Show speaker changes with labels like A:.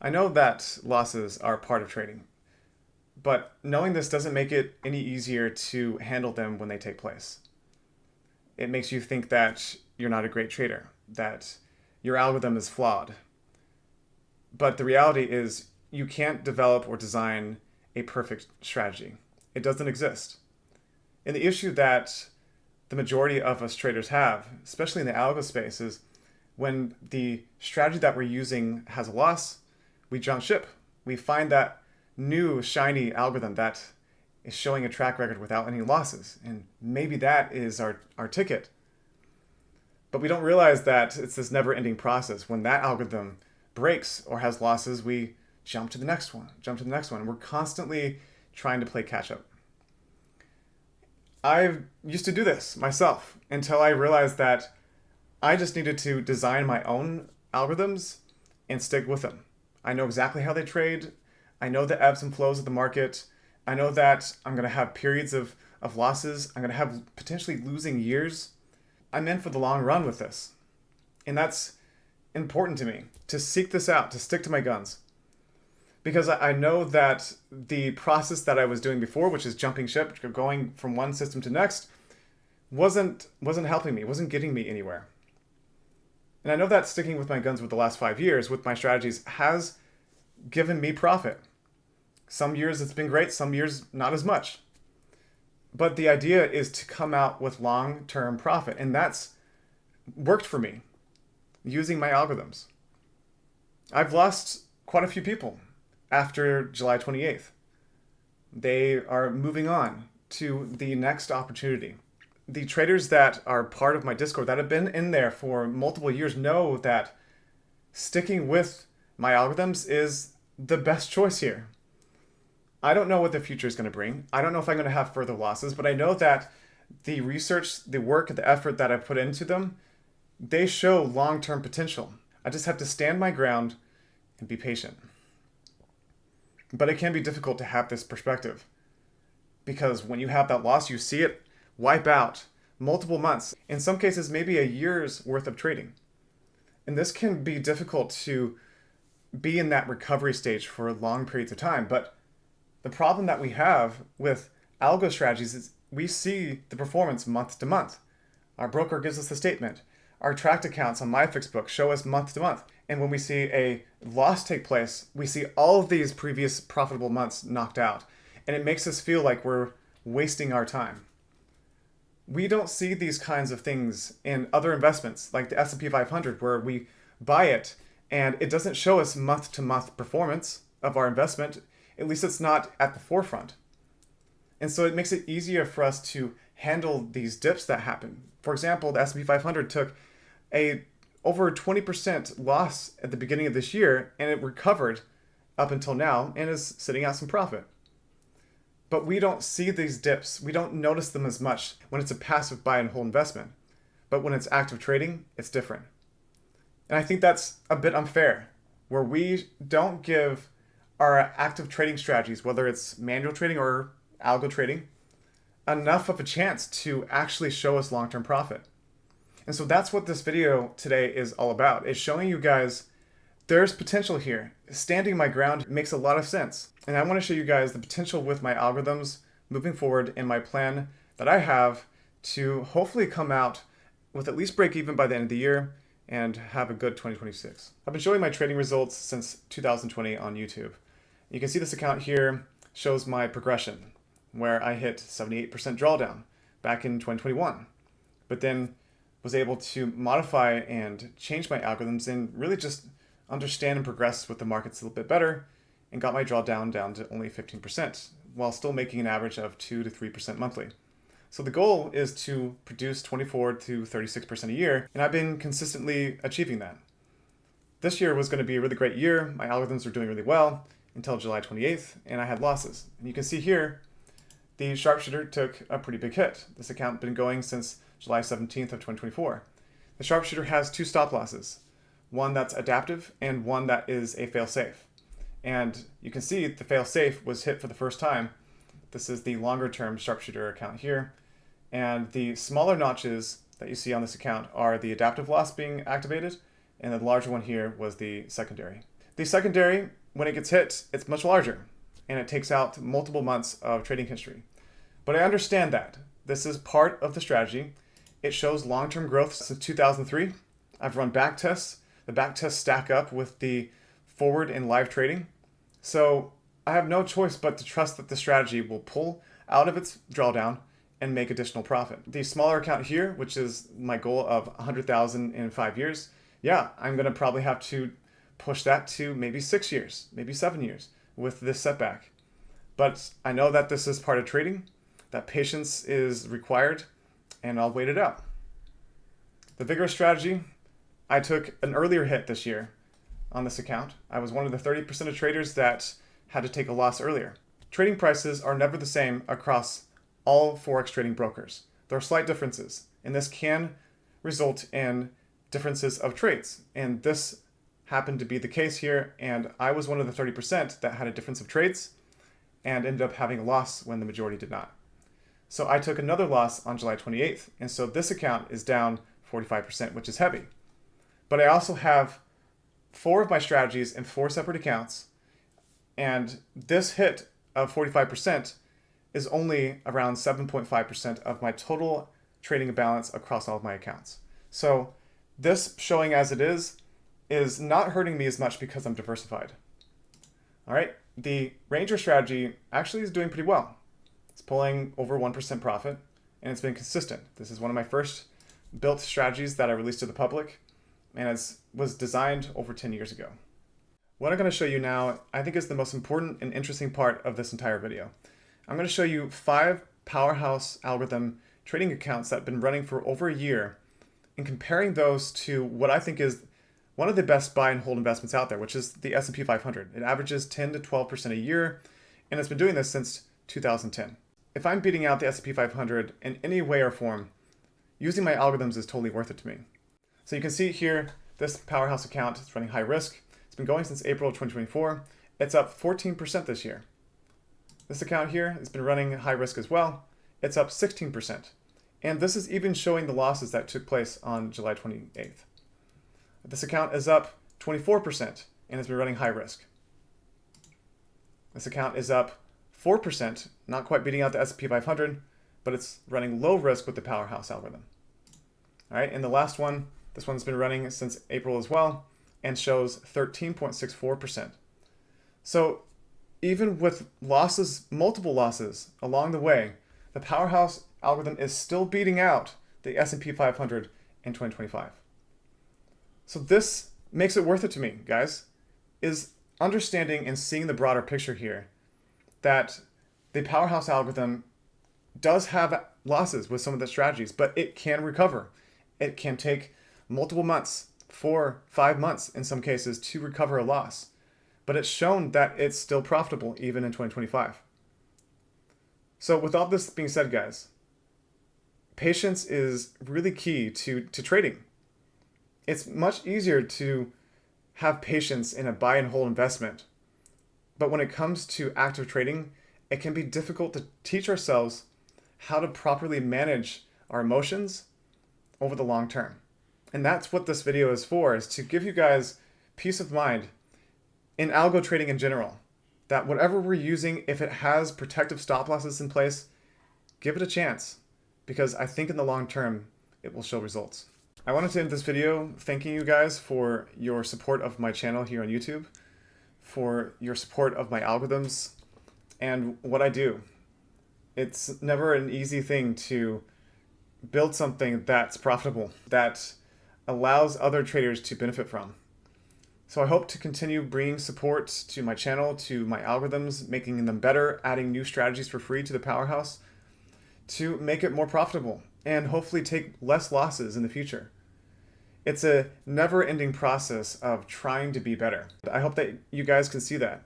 A: I know that losses are part of trading, but knowing this doesn't make it any easier to handle them when they take place. It makes you think that you're not a great trader, that your algorithm is flawed. But the reality is, you can't develop or design a perfect strategy. It doesn't exist. And the issue that the majority of us traders have, especially in the algo space, is when the strategy that we're using has a loss, we jump ship. We find that new shiny algorithm that is showing a track record without any losses. And maybe that is our ticket. But we don't realize that it's this never ending process. When that algorithm breaks or has losses, we jump to the next one, jump to the next one. We're constantly trying to play catch up. I used to do this myself until I realized that I just needed to design my own algorithms and stick with them. I know exactly how they trade. I know the ebbs and flows of the market. I know that I'm going to have periods of losses. I'm going to have potentially losing years. I'm in for the long run with this. And that's important to me to seek this out, to stick to my guns. Because I know that the process that I was doing before, which is jumping ship, going from one system to next, wasn't helping me, wasn't getting me anywhere. And I know that sticking with my guns with the last 5 years with my strategies has given me profit. Some years it's been great, some years not as much. But the idea is to come out with long-term profit, and that's worked for me using my algorithms. I've lost quite a few people after July 28th. They are moving on to the next opportunity. The traders that are part of my Discord that have been in there for multiple years know that sticking with my algorithms is the best choice here. I don't know what the future is going to bring. I don't know if I'm going to have further losses, but I know that the research, the work, the effort that I've put into them, they show long-term potential. I just have to stand my ground and be patient. But it can be difficult to have this perspective because when you have that loss, you see it wipe out multiple months, in some cases, maybe a year's worth of trading. And this can be difficult to be in that recovery stage for long periods of time. But the problem that we have with algo strategies is we see the performance month to month. Our broker gives us the statement. Our tracked accounts on MyFixBook show us month to month. And when we see a loss take place, we see all of these previous profitable months knocked out. And it makes us feel like we're wasting our time. We don't see these kinds of things in other investments like the S&P 500 where we buy it and it doesn't show us month to month performance of our investment. At least it's not at the forefront. And so it makes it easier for us to handle these dips that happen. For example, the S&P 500 took a over 20% loss at the beginning of this year, and it recovered up until now and is sitting out some profit. But we don't see these dips. We don't notice them as much when it's a passive buy and hold investment. But when it's active trading, it's different. And I think that's a bit unfair, where we don't give our active trading strategies, whether it's manual trading or algo trading, enough of a chance to actually show us long-term profit. And so that's what this video today is all about, is showing you guys there's potential here. Standing my ground makes a lot of sense. And I want to show you guys the potential with my algorithms moving forward in my plan that I have to hopefully come out with at least break even by the end of the year and have a good 2026. I've been showing my trading results since 2020 on YouTube. You can see this account here shows my progression where I hit 78% drawdown back in 2021, but then was able to modify and change my algorithms and really just understand and progress with the markets a little bit better and got my drawdown down to only 15% while still making an average of 2 to 3% monthly. So the goal is to produce 24 to 36% a year, and I've been consistently achieving that. This year was going to be a really great year. My algorithms were doing really well until July 28th, and I had losses. And you can see here, the sharpshooter took a pretty big hit. This account has been going since July 17th of 2024. The sharpshooter has two stop losses, one that's adaptive and one that is a fail-safe. And you can see the fail-safe was hit for the first time. This is the longer-term sharpshooter account here. And the smaller notches that you see on this account are the adaptive loss being activated, and the larger one here was the secondary. The secondary, when it gets hit, it's much larger, and it takes out multiple months of trading history. But I understand that. This is part of the strategy. It shows long-term growth since 2003. I've run back tests. The back tests stack up with the forward and live trading. So I have no choice but to trust that the strategy will pull out of its drawdown and make additional profit. The smaller account here, which is my goal of 100,000 in 5 years, yeah, I'm going to probably have to push that to maybe 6 years, maybe 7 years with this setback. But I know that this is part of trading, that patience is required, and I'll wait it out. The vigorous strategy, I took an earlier hit this year on this account. I was one of the 30% of traders that had to take a loss earlier. Trading prices are never the same across all Forex trading brokers. There are slight differences, and this can result in differences of trades. And this happened to be the case here, and I was one of the 30% that had a difference of trades and ended up having a loss when the majority did not. So I took another loss on July 28th, and so this account is down 45%, which is heavy. But I also have 4 of my strategies in 4 separate accounts, and this hit of 45% is only around 7.5% of my total trading balance across all of my accounts. So this, showing as it is not hurting me as much because I'm diversified. All right, the Ranger strategy actually is doing pretty well. It's pulling over 1% profit, and it's been consistent. This is one of my first built strategies that I released to the public, and it was designed over 10 years ago. What I'm going to show you now, I think, is the most important and interesting part of this entire video. I'm going to show you 5 Powerhouse algorithm trading accounts that have been running for over a year, and comparing those to what I think is one of the best buy and hold investments out there, which is the S&P 500. It averages 10 to 12% a year, and it's been doing this since 2010. If I'm beating out the S&P 500 in any way or form, using my algorithms is totally worth it to me. So you can see here, this Powerhouse account is running high risk. It's been going since April of 2024. It's up 14% this year. This account here has been running high risk as well. It's up 16%. And this is even showing the losses that took place on July 28th. This account is up 24% and has been running high risk. This account is up 4%, not quite beating out the S&P 500, but it's running low risk with the Powerhouse algorithm. All right, and the last one, this one's been running since April as well and shows 13.64%. So even with losses, multiple losses along the way, the Powerhouse algorithm is still beating out the S&P 500 in 2025. So this makes it worth it to me, guys, is understanding and seeing the broader picture here, that the Powerhouse algorithm does have losses with some of the strategies, but it can recover. It can take multiple months, 4, 5 months in some cases, to recover a loss. But it's shown that it's still profitable even in 2025. So with all this being said, guys, patience is really key to trading. It's much easier to have patience in a buy and hold investment. But when it comes to active trading, it can be difficult to teach ourselves how to properly manage our emotions over the long term. And that's what this video is for, is to give you guys peace of mind in algo trading in general, that whatever we're using, if it has protective stop losses in place, give it a chance, because I think in the long term, it will show results. I wanted to end this video thanking you guys for your support of my channel here on YouTube, for your support of my algorithms and what I do. It's never an easy thing to build something that's profitable, that allows other traders to benefit from. So I hope to continue bringing support to my channel, to my algorithms, making them better, adding new strategies for free to the Powerhouse to make it more profitable and hopefully take less losses in the future. It's a never-ending process of trying to be better. I hope that you guys can see that.